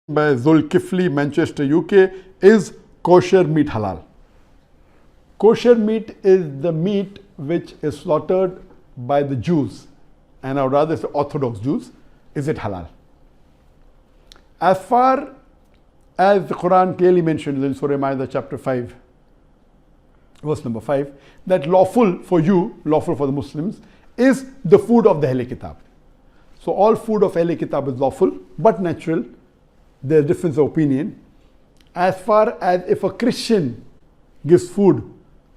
by Zulkifli, Manchester, UK, is kosher meat halal? Kosher meat is the meat which is slaughtered by the Jews, and I would rather say Orthodox Jews. Is it halal? As far as the Quran clearly mentions in Surah Ma'idah chapter 5, verse number 5, that lawful for you, lawful for the Muslims, is the food of the Ahl Kitab. So all food of Ahl Kitab is lawful, but natural. There's a difference of opinion. As far as if a Christian gives food,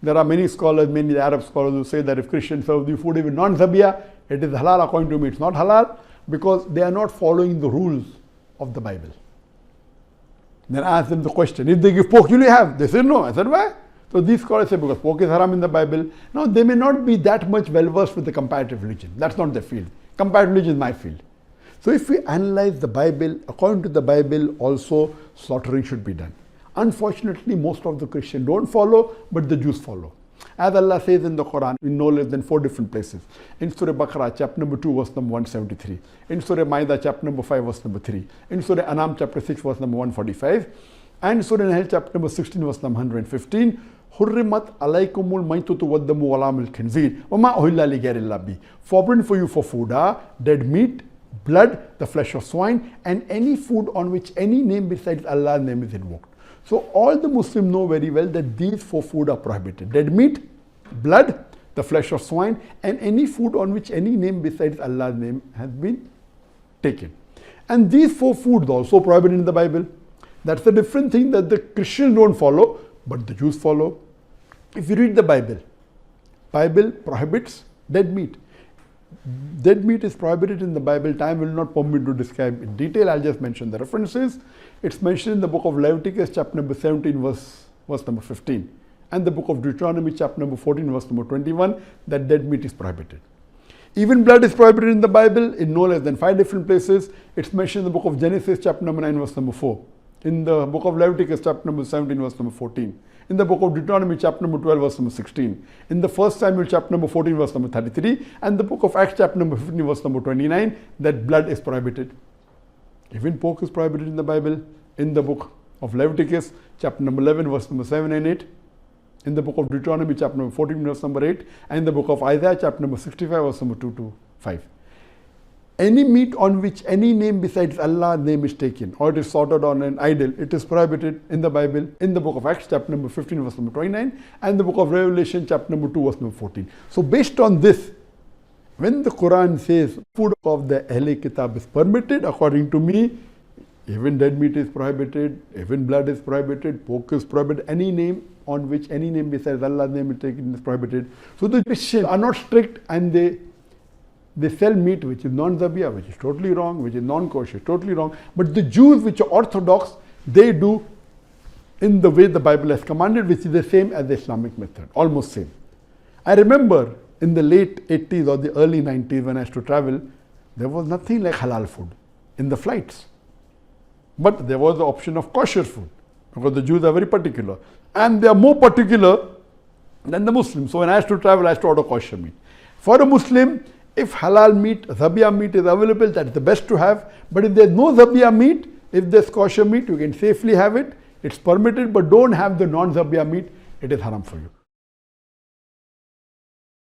there are many scholars, many Arab scholars who say that if Christians serve the food even non-zabiyah, it is halal. According to me, it's not halal because they are not following the rules of the Bible. Then I asked them the question, if they give pork, will you have? They said no. I said, why? So these scholars say because pork is haram in the Bible. Now they may not be that much well versed with the comparative religion. That's not their field. Comparative religion is my field. So if we analyze the Bible, according to the Bible also slaughtering should be done. Unfortunately, most of the Christians don't follow, but the Jews follow. As Allah says in the Quran, in no less than 4 different places. In Surah Baqarah, chapter number 2, verse number 173. In Surah Ma'idah, chapter number 5, verse number 3. In Surah Anam, chapter 6, verse number 145. And Surah Nahl, chapter number 16, verse number 115. Hurrimat alaykumul maitutu waddamu walamul khinzir wama uhilla li ghayrillah bi. Forbidden for you for food are dead meat, blood, the flesh of swine, and any food on which any name besides Allah's name is invoked. So all the Muslims know very well that these 4 food are prohibited. Dead meat, blood, the flesh of swine, and any food on which any name besides Allah's name has been taken. And these 4 foods are also prohibited in the Bible. That's a different thing that the Christians don't follow, but the Jews follow. If you read the Bible, Bible prohibits dead meat. Dead meat is prohibited in the Bible. Time will not permit me to describe in detail. I'll just mention the references. It's mentioned in the book of Leviticus, chapter number 17, verse number 15. And the book of Deuteronomy, chapter number 14, verse number 21, that dead meat is prohibited. Even blood is prohibited in the Bible in no less than 5 different places. It's mentioned in the book of Genesis, chapter number 9, verse number 4. In the book of Leviticus, chapter number 17, verse number 14. In the book of Deuteronomy, chapter number 12, verse number 16. In the 1 Samuel, chapter number 14, verse number 33. And the book of Acts, chapter number 15, verse number 29, that blood is prohibited. Even pork is prohibited in the Bible. In the book of Leviticus, chapter number 11, verse number 7 and 8. In the book of Deuteronomy, chapter number 14, verse number 8. And in the book of Isaiah, chapter number 65, verse number 2 to 5. Any meat on which any name besides Allah's name is taken, or it is slaughtered on an idol, it is prohibited in the Bible, in the book of Acts, chapter number 15, verse number 29, and the book of Revelation, chapter number 2, verse number 14. So based on this, when the Quran says food of the Ahl Kitab is permitted, according to me, even dead meat is prohibited, even blood is prohibited, pork is prohibited, any name on which any name besides Allah's name is taken is prohibited. So the Christians are not strict and they sell meat which is non-zabiyah, which is totally wrong, which is non-kosher, totally wrong. But the Jews, which are orthodox, they do in the way the Bible has commanded, which is the same as the Islamic method, almost same. I remember in the late 80s or the early 90s when I used to travel, there was nothing like halal food in the flights. But there was the option of kosher food, because the Jews are very particular. And they are more particular than the Muslims. So when I used to travel, I used to order kosher meat. For a Muslim, if halal meat, zabiyah meat is available, that's the best to have. But if there's no zabiyah meat, if there's kosher meat, you can safely have it. It's permitted, but don't have the non-zabiyah meat. It is haram for you.